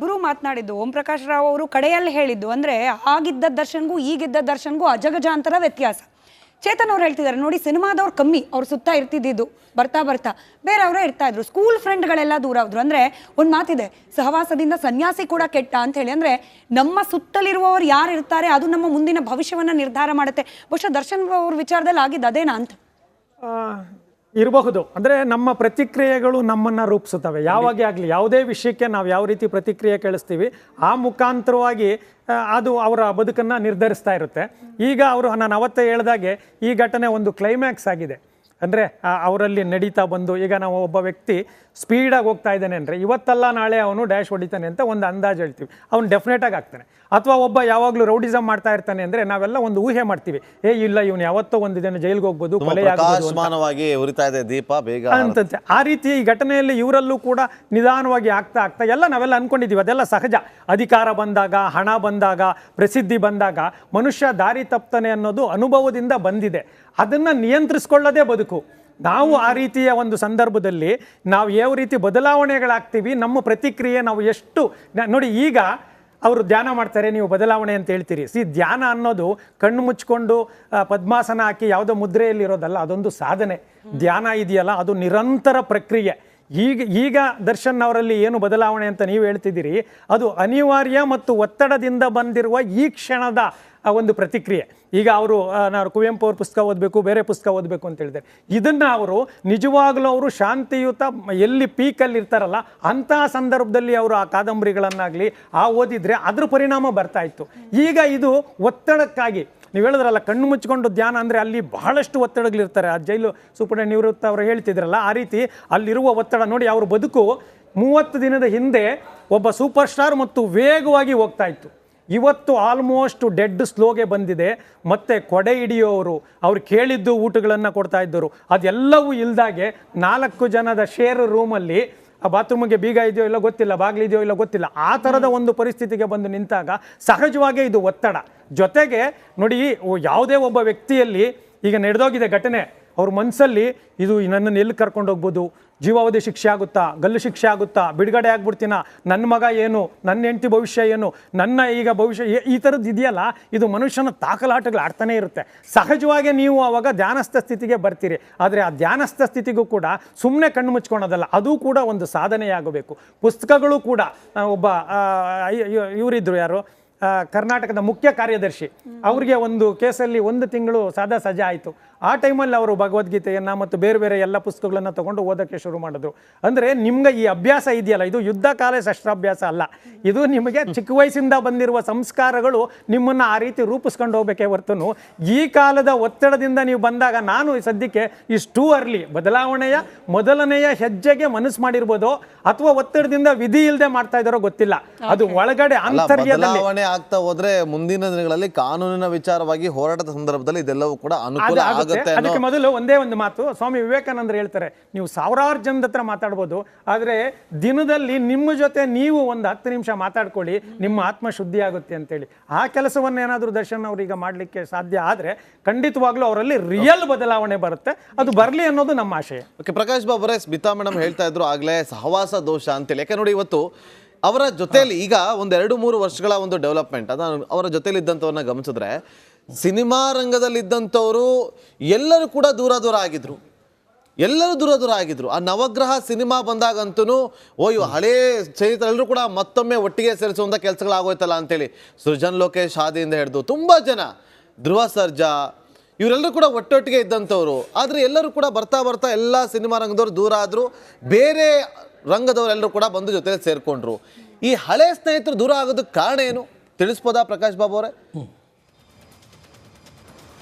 ಇಬ್ಬರೂ ಮಾತನಾಡಿದ್ದು, ಓಂ ಪ್ರಕಾಶ್ ರಾವ್ ಅವರು ಕಡೆಯಲ್ಲಿ ಹೇಳಿದ್ದು ಅಂದರೆ ಆಗಿದ್ದ ದರ್ಶನ್ಗೂ ಈಗಿದ್ದ ದರ್ಶನ್ಗೂ ಅಜಗಜಾಂತರ ವ್ಯತ್ಯಾಸ. ಚೇತನ್ ಅವ್ರು ಹೇಳ್ತಿದ್ದಾರೆ ನೋಡಿ, ಸಿನಿಮಾದವ್ರು ಕಮ್ಮಿ, ಅವ್ರು ಸುತ್ತ ಇರ್ತಿದ್ದು, ಬರ್ತಾ ಬರ್ತಾ ಬೇರೆಯವರೇ ಇರ್ತಾ ಇದ್ರು, ಸ್ಕೂಲ್ ಫ್ರೆಂಡ್ಗಳೆಲ್ಲ ದೂರ ಹೋದ್ರು. ಅಂದರೆ ಒಂದು ಮಾತಿದೆ, ಸಹವಾಸದಿಂದ ಸನ್ಯಾಸಿ ಕೂಡ ಕೆಟ್ಟ ಅಂತ ಹೇಳಿ. ಅಂದರೆ ನಮ್ಮ ಸುತ್ತಲಿರುವವರು ಯಾರು ಇರ್ತಾರೆ ಅದು ನಮ್ಮ ಮುಂದಿನ ಭವಿಷ್ಯವನ್ನು ನಿರ್ಧಾರ ಮಾಡುತ್ತೆ. ಬಹುಶಃ ದರ್ಶನ್ ಅವ್ರ ವಿಚಾರದಲ್ಲಿ ಆಗಿದ್ದು ಅದೇನಾ ಅಂತ ಇರಬಹುದು. ಅಂದರೆ ನಮ್ಮ ಪ್ರತಿಕ್ರಿಯೆಗಳು ನಮ್ಮನ್ನು ರೂಪಿಸುತ್ತವೆ. ಯಾವಾಗೇ ಆಗಲಿ, ಯಾವುದೇ ವಿಷಯಕ್ಕೆ ನಾವು ಯಾವ ರೀತಿ ಪ್ರತಿಕ್ರಿಯೆ ಕೇಳಿಸ್ತೀವಿ ಆ ಮುಖಾಂತರವಾಗಿ ಅದು ಅವರ ಬದುಕನ್ನು ನಿರ್ಧರಿಸ್ತಾ ಇರುತ್ತೆ. ಈಗ ಅವರು ನಾನು ಅವತ್ತೇ ಹೇಳಿದಾಗೆ ಈ ಘಟನೆ ಒಂದು ಕ್ಲೈಮ್ಯಾಕ್ಸ್ ಆಗಿದೆ. ಅಂದರೆ ಅವರಲ್ಲಿ ನಡೀತಾ ಬಂದು, ಈಗ ನಾವು ಒಬ್ಬ ವ್ಯಕ್ತಿ ಸ್ಪೀಡಾಗಿ ಹೋಗ್ತಾ ಇದ್ದಾನೆ ಅಂದರೆ ಇವತ್ತಲ್ಲ ನಾಳೆ ಅವನು ಡ್ಯಾಶ್ ಹೊಡಿತಾನೆ ಅಂತ ಒಂದು ಅಂದಾಜು ಹೇಳ್ತೀವಿ, ಅವ್ನು ಡೆಫಿನೆಟಾಗಿ ಆಗ್ತಾನೆ. ಅಥವಾ ಒಬ್ಬ ಯಾವಾಗಲೂ ರೌಡಿಸಮ್ ಮಾಡ್ತಾ ಇರ್ತಾನೆ ಅಂದರೆ ನಾವೆಲ್ಲ ಒಂದು ಊಹೆ ಮಾಡ್ತೀವಿ, ಇಲ್ಲ ಇವನು ಯಾವತ್ತೋ ಒಂದು ದಿನ ಜೈಲಿಗೆ ಹೋಗ್ಬೋದು, ಉರಿತಾ ಇದೆ ದೀಪ ಬೇಗ ಅಂತಂತೆ. ಆ ರೀತಿ ಈ ಘಟನೆಯಲ್ಲಿ ಇವರಲ್ಲೂ ಕೂಡ ನಿಧಾನವಾಗಿ ಆಗ್ತಾ ಎಲ್ಲ ನಾವೆಲ್ಲ ಅನ್ಕೊಂಡಿದ್ದೀವಿ, ಅದೆಲ್ಲ ಸಹಜ. ಅಧಿಕಾರ ಬಂದಾಗ, ಹಣ ಬಂದಾಗ, ಪ್ರಸಿದ್ಧಿ ಬಂದಾಗ ಮನುಷ್ಯ ದಾರಿ ತಪ್ತಾನೆ ಅನ್ನೋದು ಅನುಭವದಿಂದ ಬಂದಿದೆ. ಅದನ್ನು ನಿಯಂತ್ರಿಸ್ಕೊಳ್ಳೋದೇ ಬದುಕು. ನಾವು ಆ ರೀತಿಯ ಒಂದು ಸಂದರ್ಭದಲ್ಲಿ ನಾವು ಯಾವ ರೀತಿ ಬದಲಾವಣೆಗಳಾಗ್ತೀವಿ, ನಮ್ಮ ಪ್ರತಿಕ್ರಿಯೆ ನಾವು ಎಷ್ಟು ನೋಡಿ. ಈಗ ಅವರು ಧ್ಯಾನ ಮಾಡ್ತಾರೆ, ನೀವು ಬದಲಾವಣೆ ಅಂತ ಹೇಳ್ತೀರಿ. ಧ್ಯಾನ ಅನ್ನೋದು ಕಣ್ಣು ಮುಚ್ಕೊಂಡು ಪದ್ಮಾಸನ ಹಾಕಿ ಯಾವುದೋ ಮುದ್ರೆಯಲ್ಲಿರೋದಲ್ಲ, ಅದೊಂದು ಸಾಧನೆ. ಧ್ಯಾನ ಇದೆಯಲ್ಲ, ಅದು ನಿರಂತರ ಪ್ರಕ್ರಿಯೆ. ಈಗ ದರ್ಶನ್ ಅವರಲ್ಲಿ ಏನು ಬದಲಾವಣೆ ಅಂತ ನೀವು ಹೇಳ್ತಿದ್ದೀರಿ, ಅದು ಅನಿವಾರ್ಯ ಮತ್ತು ಒತ್ತಡದಿಂದ ಬಂದಿರುವ ಈ ಕ್ಷಣದ ಒಂದು ಪ್ರತಿಕ್ರಿಯೆ. ಈಗ ಅವರು ನಾವು ಕುವೆಂಪು ಅವ್ರ ಪುಸ್ತಕ ಓದಬೇಕು, ಬೇರೆ ಪುಸ್ತಕ ಓದಬೇಕು ಅಂತ ಹೇಳಿದ್ದಾರೆ. ಇದನ್ನು ಅವರು ನಿಜವಾಗ್ಲೂ ಅವರು ಶಾಂತಿಯುತ ಎಲ್ಲಿ ಪೀಕಲ್ಲಿ ಇರ್ತಾರಲ್ಲ ಅಂತಹ ಸಂದರ್ಭದಲ್ಲಿ ಅವರು ಆ ಕಾದಂಬರಿಗಳನ್ನಾಗಲಿ ಓದಿದರೆ ಅದ್ರ ಪರಿಣಾಮ ಬರ್ತಾ ಇತ್ತು. ಈಗ ಇದು ಒತ್ತಡಕ್ಕಾಗಿ ನೀವು ಹೇಳಿದ್ರಲ್ಲ, ಕಣ್ಣು ಮುಚ್ಕೊಂಡು ಧ್ಯಾನ ಅಂದರೆ ಅಲ್ಲಿ ಬಹಳಷ್ಟು ಒತ್ತಡಗಳಿರ್ತಾರೆ. ಆ ಜೈಲು ಸೂಪರ್ ನಿವೃತ್ತ ಅವರು ಹೇಳ್ತಿದ್ರಲ್ಲ, ಆ ರೀತಿ ಅಲ್ಲಿರುವ ಒತ್ತಡ ನೋಡಿ. ಅವ್ರ ಬದುಕು 30 ದಿನದ ಹಿಂದೆ ಒಬ್ಬ ಸೂಪರ್ ಸ್ಟಾರ್ ಮತ್ತು ವೇಗವಾಗಿ ಹೋಗ್ತಾ ಇತ್ತು. ಇವತ್ತು ಆಲ್ಮೋಸ್ಟ್ ಡೆಡ್ ಸ್ಲೋಗೆ ಬಂದಿದೆ. ಮತ್ತು ಕೊಡೆ ಹಿಡಿಯೋರು, ಅವ್ರು ಕೇಳಿದ್ದು ಊಟಗಳನ್ನು ಕೊಡ್ತಾ ಇದ್ದರು, ಅದೆಲ್ಲವೂ ಇಲ್ದಾಗೆ 4 ಜನದ ಶೇರ್ ರೂಮಲ್ಲಿ ಆ ಬಾತ್ರೂಮಿಗೆ ಬೀಗ ಇದೆಯೋ ಇಲ್ಲ ಗೊತ್ತಿಲ್ಲ, ಬಾಗಿಲಿದೆಯೋ ಇಲ್ಲ ಗೊತ್ತಿಲ್ಲ, ಆ ಥರದ ಒಂದು ಪರಿಸ್ಥಿತಿಗೆ ಬಂದು ನಿಂತಾಗ ಸಹಜವಾಗಿ ಇದು ಒತ್ತಡ. ಜೊತೆಗೆ ನೋಡಿ, ಯಾವುದೇ ಒಬ್ಬ ವ್ಯಕ್ತಿಯಲ್ಲಿ ಈಗ ನಡೆದೋಗಿದೆ ಘಟನೆ, ಅವ್ರ ಮನಸ್ಸಲ್ಲಿ ಇದು ನನ್ನನ್ನು ಎಲ್ಲಿ ಕರ್ಕೊಂಡು ಹೋಗ್ಬೋದು, ಜೀವಾವಧಿ ಶಿಕ್ಷೆ ಆಗುತ್ತಾ, ಗಲ್ಲು ಶಿಕ್ಷೆ ಆಗುತ್ತಾ, ಬಿಡುಗಡೆ ಆಗ್ಬಿಡ್ತೀನ, ನನ್ನ ಮಗ ಏನು, ನನ್ನ ಹೆಂಡತಿ ಭವಿಷ್ಯ ಏನು, ನನ್ನ ಈಗ ಭವಿಷ್ಯ, ಈ ಥರದ್ದು ಇದೆಯಲ್ಲ, ಇದು ಮನುಷ್ಯನ ತಾಕಲಾಟಗಳು ಆಡ್ತಾನೆ ಇರುತ್ತೆ. ಸಹಜವಾಗಿ ನೀವು ಆವಾಗ ಧ್ಯಾನಸ್ಥ ಸ್ಥಿತಿಗೆ ಬರ್ತೀರಿ. ಆದರೆ ಆ ಧ್ಯಾನಸ್ಥ ಸ್ಥಿತಿಗೂ ಕೂಡ ಸುಮ್ಮನೆ ಕಣ್ಣು ಮುಚ್ಕೊಳೋದಲ್ಲ, ಅದು ಕೂಡ ಒಂದು ಸಾಧನೆಯಾಗಬೇಕು. ಪುಸ್ತಕಗಳು ಕೂಡ ಒಬ್ಬ ಇವರಿದ್ರು, ಯಾರು ಕರ್ನಾಟಕದ ಮುಖ್ಯ ಕಾರ್ಯದರ್ಶಿ, ಅವರಿಗೆ ಒಂದು ಕೇಸಲ್ಲಿ 1 ತಿಂಗಳು ಸಜಾ ಆಯಿತು. ಆ ಟೈಮಲ್ಲಿ ಅವರು ಭಗವದ್ಗೀತೆಯನ್ನು ಮತ್ತು ಬೇರೆ ಬೇರೆ ಎಲ್ಲ ಪುಸ್ತಕಗಳನ್ನು ತೊಗೊಂಡು ಓದೋಕ್ಕೆ ಶುರು ಮಾಡಿದ್ರು. ಅಂದರೆ ನಿಮ್ಗೆ ಈ ಅಭ್ಯಾಸ ಇದೆಯಲ್ಲ, ಇದು ಯುದ್ಧ ಕಾಲ ಶಸ್ತ್ರಾಭ್ಯಾಸ ಅಲ್ಲ, ಇದು ನಿಮಗೆ ಚಿಕ್ಕ ವಯಸ್ಸಿಂದ ಬಂದಿರುವ ಸಂಸ್ಕಾರಗಳು ನಿಮ್ಮನ್ನು ಆ ರೀತಿ ರೂಪಿಸ್ಕೊಂಡು ಹೋಗ್ಬೇಕೇ ಹೊರತು ಈ ಕಾಲದ ಒತ್ತಡದಿಂದ ನೀವು ಬಂದಾಗ ನಾನು ಸದ್ಯಕ್ಕೆ ಇಷ್ಟು ಅರ್ಲಿ ಬದಲಾವಣೆಯ ಮೊದಲನೆಯ ಹೆಜ್ಜೆಗೆ ಮನಸ್ಸು ಮಾಡಿರ್ಬೋದು, ಅಥವಾ ಒತ್ತಡದಿಂದ ವಿಧಿ ಇಲ್ಲದೆ ಮಾಡ್ತಾ ಇದ್ದಾರೋ ಗೊತ್ತಿಲ್ಲ. ಅದು ಒಳಗಡೆ ಬದಲಾವಣೆ ಆಗ್ತಾ ಹೋದ್ರೆ ಮುಂದಿನ ದಿನಗಳಲ್ಲಿ ಕಾನೂನಿನ ವಿಚಾರವಾಗಿ ಹೋರಾಟದ ಸಂದರ್ಭದಲ್ಲಿ ಇದೆಲ್ಲವೂ ಕೂಡ ಅನುಕೂಲ ಆಗುತ್ತೆ. ಅದಕ್ಕೆ ಮೊದಲು ಒಂದೇ ಒಂದು ಮಾತು ಸ್ವಾಮಿ ವಿವೇಕಾನಂದರು ಹೇಳ್ತಾರೆ, ನೀವು 1000 ಜನದ ಹತ್ರ ಮಾತಾಡ್ಬೋದು, ಆದರೆ ದಿನದಲ್ಲಿ ನಿಮ್ಮ ಜೊತೆ ನೀವು ಒಂದು 10 ನಿಮಿಷ ಮಾತಾಡ್ಕೊಳ್ಳಿ, ನಿಮ್ಮ ಆತ್ಮ ಶುದ್ಧಿ ಆಗುತ್ತೆ ಅಂತೇಳಿ. ಆ ಕೆಲಸವನ್ನು ಏನಾದರೂ ದರ್ಶನ್ ಅವ್ರೀಗ ಮಾಡಲಿಕ್ಕೆ ಸಾಧ್ಯ ಆದರೆ ಖಂಡಿತವಾಗ್ಲೂ ಅವರಲ್ಲಿ ರಿಯಲ್ ಬದಲಾವಣೆ ಬರುತ್ತೆ. ಅದು ಬರಲಿ ಅನ್ನೋದು ನಮ್ಮ ಆಶಯ. ಓಕೆ, ಪ್ರಕಾಶ್ ಬಾಬುರೇ, ಸ್ಮಿತಾ ಮೇಡಮ್ ಹೇಳ್ತಾ ಇದ್ರು ಆಗಲೇ ಸಹವಾಸ ದೋಷ ಅಂತೇಳಿ. ಯಾಕೆ ನೋಡಿ, ಇವತ್ತು ಅವರ ಜೊತೆಯಲ್ಲಿ ಈಗ ಒಂದು 2-3 ವರ್ಷಗಳ ಒಂದು ಡೆವಲಪ್ಮೆಂಟ್, ಅದನ್ನು ಅವರ ಜೊತೆಲಿ ಇದ್ದಂಥವ್ರನ್ನ ಗಮನಿಸಿದ್ರೆ ಸಿನಿಮಾ ರಂಗದಲ್ಲಿದ್ದಂಥವರು ಎಲ್ಲರೂ ಕೂಡ ದೂರ ಆಗಿದ್ರು. ಆ ನವಗ್ರಹ ಸಿನಿಮಾ ಬಂದಾಗಂತೂ ಇವು ಹಳೇ ಸ್ನೇಹಿತರೆಲ್ಲರೂ ಕೂಡ ಮತ್ತೊಮ್ಮೆ ಒಟ್ಟಿಗೆ ಸೇರಿಸುವಂಥ ಕೆಲಸಗಳಾಗೋಯ್ತಲ್ಲ ಅಂತೇಳಿ ಸೃಜನ್ ಲೋಕೇಶ್ ಆದಿಯಿಂದ ಹಿಡಿದು ತುಂಬ ಜನ, ಧ್ರುವ ಸರ್ಜಾ, ಇವರೆಲ್ಲರೂ ಕೂಡ ಒಟ್ಟೊಟ್ಟಿಗೆ ಇದ್ದಂಥವ್ರು. ಆದರೆ ಎಲ್ಲರೂ ಕೂಡ ಬರ್ತಾ ಎಲ್ಲ ಸಿನಿಮಾ ರಂಗದವ್ರು ದೂರ ಆದರು, ಬೇರೆ ರಂಗದವರೆಲ್ಲರೂ ಕೂಡ ಬಂದು ಜೊತೆ ಸೇರಿಕೊಂಡ್ರು. ಈ ಹಳೆ ಸ್ನೇಹಿತರು ದೂರ ಆಗೋದಕ್ಕೆ ಕಾರಣ ಏನು ತಿಳಿಸ್ಬೋದಾ ಪ್ರಕಾಶ್ ಬಾಬು ಅವರೇ?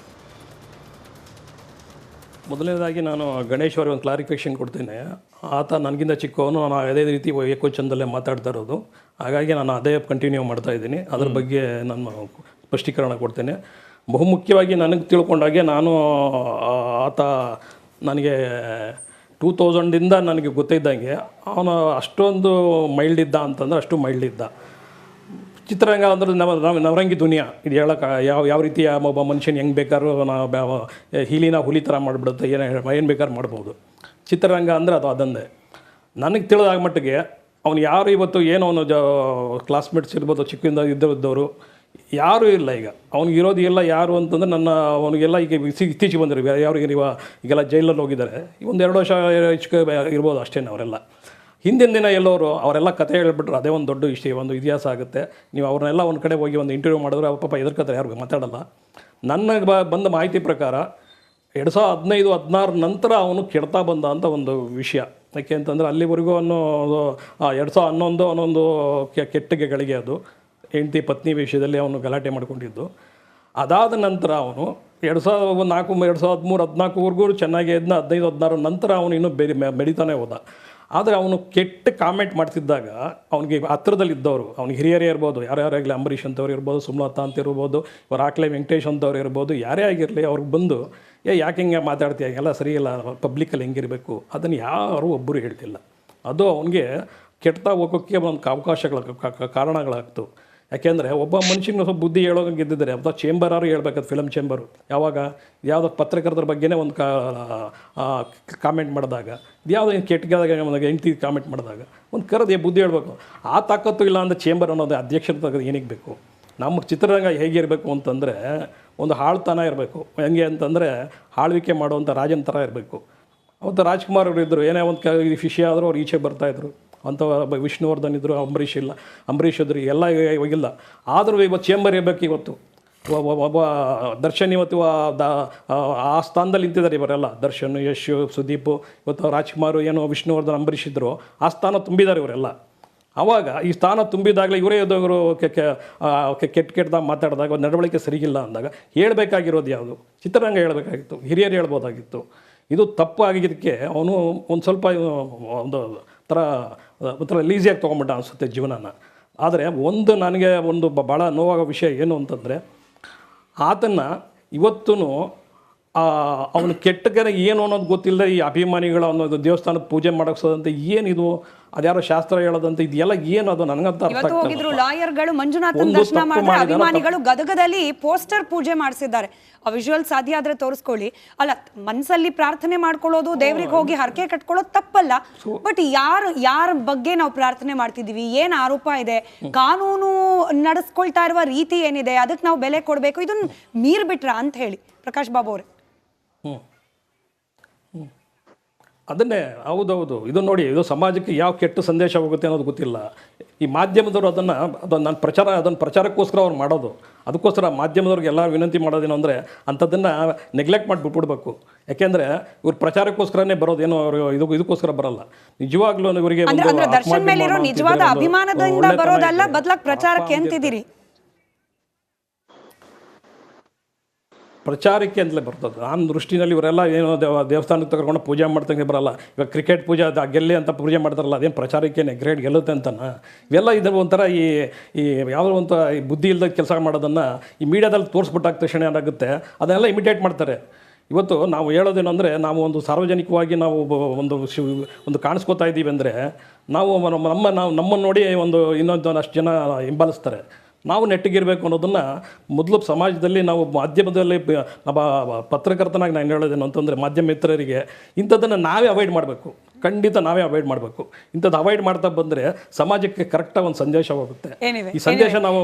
ಮೊದಲನೇದಾಗಿ ನಾನು ಗಣೇಶ್ ಅವ್ರಿಗೆ ಒಂದು ಕ್ಲಾರಿಫಿಕೇಷನ್ ಕೊಡ್ತೇನೆ. ಆತ ನನಗಿಂತ ಚಿಕ್ಕವನು, ನಾನು ಅದೇ ರೀತಿ ಏಕೋಚಂದಲ್ಲೇ ಮಾತಾಡ್ತಾ ಇರೋದು, ಹಾಗಾಗಿ ನಾನು ಅದೇ ಕಂಟಿನ್ಯೂ ಮಾಡ್ತಾ ಇದ್ದೀನಿ. ಅದ್ರ ಬಗ್ಗೆ ನಾನು ಸ್ಪಷ್ಟೀಕರಣ ಕೊಡ್ತೇನೆ. ಬಹುಮುಖ್ಯವಾಗಿ ನನಗೆ ತಿಳ್ಕೊಂಡಾಗೆ ಆತ ನನಗೆ 2000 ನನಗೆ ಗೊತ್ತಿದ್ದಂಗೆ ಅವನು ಅಷ್ಟೊಂದು ಮೈಲ್ಡ್ ಇದ್ದ ಅಂತಂದ್ರೆ ಅಷ್ಟು ಮೈಲ್ಡ್ ಇದ್ದ. ಚಿತ್ರರಂಗ ಅಂದ್ರೆ ನವರಂಗಿ ದುನಿಯಾ, ಇದು ಹೇಳೋಕೆ ಯಾವ ರೀತಿಯ ಒಬ್ಬ ಮನುಷ್ಯನ ಹೆಂಗೆ ಬೇಕಾದ್ರೂ ಹುಲಿ ಥರ ಮಾಡಿಬಿಡುತ್ತೆ, ಏನು ಬೇಕಾದ್ರೂ ಮಾಡ್ಬೋದು. ಚಿತ್ರರಂಗ ಅಂದರೆ ಅದು ಅದೊಂದೇ. ನನಗೆ ತಿಳಿದಾಗ ಮಟ್ಟಿಗೆ ಅವನು ಯಾರು ಇವತ್ತು ಏನೋ ಅವನು ಕ್ಲಾಸ್ಮೇಟ್ಸ್ ಇರ್ಬೋದು ಚಿಕ್ಕದಿಂದ ಇದ್ದವರು ಯಾರೂ ಇಲ್ಲ ಈಗ ಅವ್ನಿಗೆ ಇರೋದು ಎಲ್ಲ ಯಾರು ಅಂತಂದರೆ ಅವನಿಗೆಲ್ಲ ಈಗ ಇತ್ತೀಚೆಗೆ ಬಂದರು ಯಾರಿಗೆ ನೀವು ಈಗೆಲ್ಲ ಜೈಲಲ್ಲಿ ಹೋಗಿದ್ದಾರೆ ಒಂದು 2 ವರ್ಷ ಇರ್ಬೋದು ಅಷ್ಟೇ ಅವರೆಲ್ಲ. ಹಿಂದಿನ ದಿನ ಎಲ್ಲವರು ಅವರೆಲ್ಲ ಕತೆ ಹೇಳ್ಬಿಟ್ರು, ಅದೇ ಒಂದು ದೊಡ್ಡ ಒಂದು ಇತಿಹಾಸ ಆಗುತ್ತೆ. ನೀವು ಅವ್ರನ್ನೆಲ್ಲ ಒಂದು ಕಡೆ ಹೋಗಿ ಒಂದು ಇಂಟರ್ವ್ಯೂ ಮಾಡಿದ್ರೆ ಅವ್ರ ಪಾಪ ಎದುರ್ಕತ್ತಾರೆ, ಯಾರು ಮಾತಾಡಲ್ಲ. ನನಗೆ ಬಂದ ಮಾಹಿತಿ ಪ್ರಕಾರ 2015-16 ನಂತರ ಅವನು ಕೆಡ್ತಾ ಬಂದ ಅಂತ ಒಂದು ವಿಷಯ. ಯಾಕೆ ಅಂತಂದರೆ ಅಲ್ಲಿವರೆಗೂ ಅನ್ನೋದು 2011 ಅನ್ನೊಂದು ಕೆಟ್ಟಗೆಗಳಿಗೆ ಅದು ಹೆಂಡತಿ ಪತ್ನಿ ವಿಷಯದಲ್ಲಿ ಅವನು ಗಲಾಟೆ ಮಾಡ್ಕೊಂಡಿದ್ದು. ಅದಾದ ನಂತರ ಅವನು 2004, 2013, 2014ವರೆಗೂ ಚೆನ್ನಾಗೇ ಇದ್ನ. 15-16 ನಂತರ ಅವನು ಇನ್ನೂ ಬೆಳೀತಾನೆ ಹೋದ. ಆದರೆ ಅವನು ಕೆಟ್ಟ ಕಾಮೆಂಟ್ ಮಾಡ್ತಿದ್ದಾಗ ಅವನಿಗೆ ಹತ್ರದಲ್ಲಿದ್ದವರು, ಅವ್ನಿಗೆ ಹಿರಿಯರೇ ಇರ್ಬೋದು, ಯಾರ್ಯಾರಾಗಲಿ, ಅಂಬರೀಷ್ ಅಂತವ್ರು ಇರ್ಬೋದು, ಸುಮಲತಾ ಅಂತ ಇರ್ಬೋದು, ಇವ್ರು ಆಕ್ಲೆ ವೆಂಕಟೇಶ್ ಅಂತವ್ರು ಇರ್ಬೋದು, ಯಾರೇ ಆಗಿರಲಿ ಅವ್ರಿಗೆ ಬಂದು ಯಾಕೆ ಹಿಂಗೆ ಮಾತಾಡ್ತೀಯ, ಎಲ್ಲ ಸರಿಯಿಲ್ಲ, ಪಬ್ಲಿಕ್ಕಲ್ಲಿ ಹೆಂಗಿರಬೇಕು, ಅದನ್ನು ಯಾರೂ ಒಬ್ಬರು ಹೇಳ್ತಿಲ್ಲ. ಅದು ಅವನಿಗೆ ಕೆಡ್ತಾ ಹೋಗೋಕ್ಕೆ ಒಂದು ಕಾರಣಗಳಾಗ್ತು. ಯಾಕೆಂದರೆ ಒಬ್ಬ ಮನುಷ್ಯನ ಸ್ವಲ್ಪ ಬುದ್ಧಿ ಹೇಳೋಂಗಿದ್ದಿದ್ದಾರೆ ಅಥವಾ ಚೇಂಬರಾರು ಹೇಳ್ಬೇಕಾದ ಫಿಲಮ್ ಚೇಂಬರು ಯಾವಾಗ ಯಾವುದೋ ಪತ್ರಕರ್ತರ ಬಗ್ಗೆನೇ ಒಂದು ಕಾಮೆಂಟ್ ಮಾಡಿದಾಗ, ಯಾವುದೋ ಕೆಟ್ಟದಾಗ ಹೆಂಡ್ತಿ ಕಾಮೆಂಟ್ ಮಾಡಿದಾಗ ಒಂದು ಕರೆದು ಬುದ್ಧಿ ಹೇಳ್ಬೇಕು. ಆ ತಾಕತ್ತು ಇಲ್ಲ ಅಂದರೆ ಚೇಂಬರ್ ಅನ್ನೋದು ಅಧ್ಯಕ್ಷರ ತಗೋದು ಏನಕ್ಕೆ ಬೇಕು? ನಮ್ಮ ಚಿತ್ರರಂಗ ಹೇಗಿರಬೇಕು ಅಂತಂದರೆ ಒಂದು ಹಾಳ್ತನ ಇರಬೇಕು. ಹೆಂಗೆ ಅಂತಂದರೆ ಆಳ್ವಿಕೆ ಮಾಡುವಂಥ ರಾಜನ ಥರ ಇರಬೇಕು. ಅವತ್ತು ರಾಜ್ಕುಮಾರ್ ಅವರು ಇದ್ದರು, ಏನೇ ಒಂದು ವಿಷಯ ಆದರೂ ಅವ್ರು ಈಚೆ ಬರ್ತಾಯಿದ್ರು. ಅಂಥ ವಿಷ್ಣುವರ್ಧನ್ ಇದ್ದರು, ಅಂಬರೀಷ್ ಇದ್ದರು, ಎಲ್ಲ ಇವಾಗಿಲ್ಲ. ಆದರೂ ಇವತ್ತು ಚೇಂಬರ್ ಇರಬೇಕು. ಇವತ್ತು ಒಬ್ಬ ದರ್ಶನ್ ಇವತ್ತು ಆ ಸ್ಥಾನದಲ್ಲಿ ನಿಂತಿದ್ದಾರೆ ಇವರೆಲ್ಲ. ದರ್ಶನ್, ಯಶ್, ಸುದೀಪ್, ಇವತ್ತು ರಾಜ್ಕುಮಾರ್, ಏನೋ ವಿಷ್ಣುವರ್ಧನ್, ಅಂಬರೀಷ್ ಇದ್ದರು, ಆ ಸ್ಥಾನ ತುಂಬಿದ್ದಾರೆ ಇವರೆಲ್ಲ. ಆವಾಗ ಈ ಸ್ಥಾನ ತುಂಬಿದಾಗಲೇ ಇವರೇ ಇದ್ದವರು ಕೆಟ್ಟದಾಗ ಮಾತಾಡಿದಾಗ ನಡವಳಿಕೆ ಸರಿಗಿಲ್ಲ ಅಂದಾಗ ಹೇಳಬೇಕಾಗಿರೋದು ಯಾವುದು? ಚಿತ್ರರಂಗ ಹೇಳಬೇಕಾಗಿತ್ತು, ಹಿರಿಯರು ಹೇಳ್ಬೋದಾಗಿತ್ತು. ಇದು ತಪ್ಪು ಆಗಿದ್ದಕ್ಕೆ ಅವನು ಒಂದು ಸ್ವಲ್ಪ ಒಂಥರ ಲೀಸಿಯಾಗಿ ತೊಗೊಂಬಿಟ್ಟ ಅನಿಸುತ್ತೆ ಜೀವನನ. ಆದರೆ ನನಗೆ ಭಾಳ ನೋವಾಗೋ ವಿಷಯ ಏನು ಅಂತಂದರೆ, ಆತನ್ನು ಇವತ್ತೂ ಅವನು ಕೆಟ್ಟಗೆ ಏನು ಅನ್ನೋದು ಗೊತ್ತಿಲ್ಲದೆ ಈ ಅಭಿಮಾನಿಗಳು ಅನ್ನೋದು ದೇವಸ್ಥಾನದ ಪೂಜೆ ಮಾಡೋಕ್ಸೋದಂತೆ ಏನಿದು, ಅದ್ಯಾರೋ ಶಾಸ್ತ್ರ ಹೇಳೋದಂತೆ, ಇದೆಲ್ಲ ಏನು ಅದು ನನಗಂತ ಅರ್ಥ ಆಗ್ತಾ ಇಲ್ಲ. ಹೋಗಿದ್ರು ಲಾಯರ್ಗಳು, ಮಂಜುನಾಥನ್ ದರ್ಶನ ಮಾಡಿದ್ರೆ ಅಭಿಮಾನಿಗಳು ಗದಗದಲ್ಲಿ ಪೋಸ್ಟರ್ ಪೂಜೆ ಮಾಡಿಸಿದ್ದಾರೆ. ಆ ವಿಜುವಲ್ ಸಾಧ್ಯ ಆದ್ರೆ ತೋರಿಸ್ಕೊಳ್ಳಿ. ಅಲ್ಲ, ಮನಸ್ಸಲ್ಲಿ ಪ್ರಾರ್ಥನೆ ಮಾಡ್ಕೊಳ್ಳೋದು, ದೇವ್ರಿಗೆ ಹೋಗಿ ಹರಕೆ ಕಟ್ಕೊಳ್ಳೋದು ತಪ್ಪಲ್ಲ. ಬಟ್ ಯಾರ ಬಗ್ಗೆ ನಾವು ಪ್ರಾರ್ಥನೆ ಮಾಡ್ತಿದೀವಿ, ಏನ್ ಆರೋಪ ಇದೆ, ಕಾನೂನು ನಡೆಸ್ಕೊಳ್ತಾ ಇರುವ ರೀತಿ ಏನಿದೆ, ಅದಕ್ಕೆ ನಾವು ಬೆಲೆ ಕೊಡಬೇಕು, ಇದನ್ನ ಮೀರ್ ಬಿಟ್ರ ಅಂತ ಹೇಳಿ ಪ್ರಕಾಶ್ ಬಾಬು ಅವರೇ. ಅದನ್ನೇ ಹೌದೌದು. ಇದು ನೋಡಿ, ಇದು ಸಮಾಜಕ್ಕೆ ಯಾವ ಕೆಟ್ಟ ಸಂದೇಶ ಹೋಗುತ್ತೆ ಅನ್ನೋದು ಗೊತ್ತಿಲ್ಲ. ಈ ಮಾಧ್ಯಮದವರು ಅದನ್ನು ಪ್ರಚಾರಕ್ಕೋಸ್ಕರ ಅವ್ರು ಮಾಡೋದು. ಅದಕ್ಕೋಸ್ಕರ ಮಾಧ್ಯಮದವ್ರಿಗೆ ಎಲ್ಲ ವಿನಂತಿ ಮಾಡೋದೇನು ಅಂದರೆ ಅಂಥದ್ದನ್ನು ನೆಗ್ಲೆಕ್ಟ್ ಮಾಡಿ ಬಿಟ್ಬಿಡ್ಬೇಕು. ಯಾಕೆಂದರೆ ಇವ್ರು ಪ್ರಚಾರಕ್ಕೋಸ್ಕರನೇ ಬರೋದೇನೋ, ಅವರು ಇದಕ್ಕೋಸ್ಕರ ಬರಲ್ಲ. ನಿಜವಾಗ್ಲೂ ಇವರಿಗೆ ದರ್ಶನ್ ಮೇಲಿರೋ ನಿಜವಾದ ಅಭಿಮಾನದಿಂದ ಬರೋದಲ್ಲ, ಬದಲಾಗಿ ಪ್ರಚಾರಕ್ಕೆ ಅಂತಿದ್ದೀರಿ. ಪ್ರಚಾರಕ್ಕೆ ಅಂತಲೇ ಬರ್ತದೆ. ನನ್ನ ದೃಷ್ಟಿನಲ್ಲಿ ಇವರೆಲ್ಲ ಏನೋ ದೇವಸ್ಥಾನಕ್ಕೆ ತಗೊಂಡು ಪೂಜೆ ಮಾಡ್ತಂಗೆ ಬರಲ್ಲ. ಇವಾಗ ಕ್ರಿಕೆಟ್ ಪೂಜೆ ಗೆಲ್ಲಿ ಅಂತ ಪೂಜೆ ಮಾಡ್ತಾರಲ್ಲ, ಅದೇನು ಪ್ರಚಾರಕ್ಕೇನೆ ಗ್ರೇಡ್ ಗೆಲ್ಲುತ್ತೆ ಅಂತನ. ಇವೆಲ್ಲ ಇದು ಒಂಥರ ಈ ಯಾವುದೋ ಒಂಥರ ಈ ಬುದ್ಧಿ ಇಲ್ಲದ ಕೆಲಸ ಮಾಡೋದನ್ನು ಈ ಮೀಡಿಯಾದಲ್ಲಿ ತೋರಿಸ್ಬಿಟ್ಟಾಗ ತಕ್ಷಣ ಏನಾಗುತ್ತೆ, ಅದನ್ನೆಲ್ಲ ಇಮಿಟೇಟ್ ಮಾಡ್ತಾರೆ. ಇವತ್ತು ನಾವು ಹೇಳೋದೇನು ಅಂದರೆ, ನಾವು ಒಂದು ಸಾರ್ವಜನಿಕವಾಗಿ ನಾವು ಒಂದು ಕಾಣಿಸ್ಕೋತಾ ಇದ್ದೀವಿ ಅಂದರೆ, ನಮ್ಮನ್ನು ನೋಡಿ ಇನ್ನೊಂದಷ್ಟು ಜನ ಹಿಂಬಾಲಿಸ್ತಾರೆ. ನಾವು ನೆಟ್ಟಿಗಿರಬೇಕು ಅನ್ನೋದನ್ನು ಮೊದಲು ಸಮಾಜದಲ್ಲಿ ನಾವು ಮಾಧ್ಯಮದಲ್ಲಿ ಪತ್ರಕರ್ತನಾಗಿ ನಾನು ಹೇಳೋದೇನು ಅಂತಂದರೆ, ಮಾಧ್ಯಮ ಮಿತ್ರರಿಗೆ ಇಂಥದ್ದನ್ನು ನಾವೇ ಅವಾಯ್ಡ್ ಮಾಡಬೇಕು. ಖಂಡಿತ ನಾವೇ ಅವಾಯ್ಡ್ ಮಾಡಬೇಕು. ಇಂಥದ್ದು ಅವಾಯ್ಡ್ ಮಾಡ್ತಾ ಬಂದರೆ ಸಮಾಜಕ್ಕೆ ಕರೆಕ್ಟಾಗಿ ಒಂದು ಸಂದೇಶ ಹೋಗುತ್ತೆ. ಈ ಸಂದೇಶ ನಾವು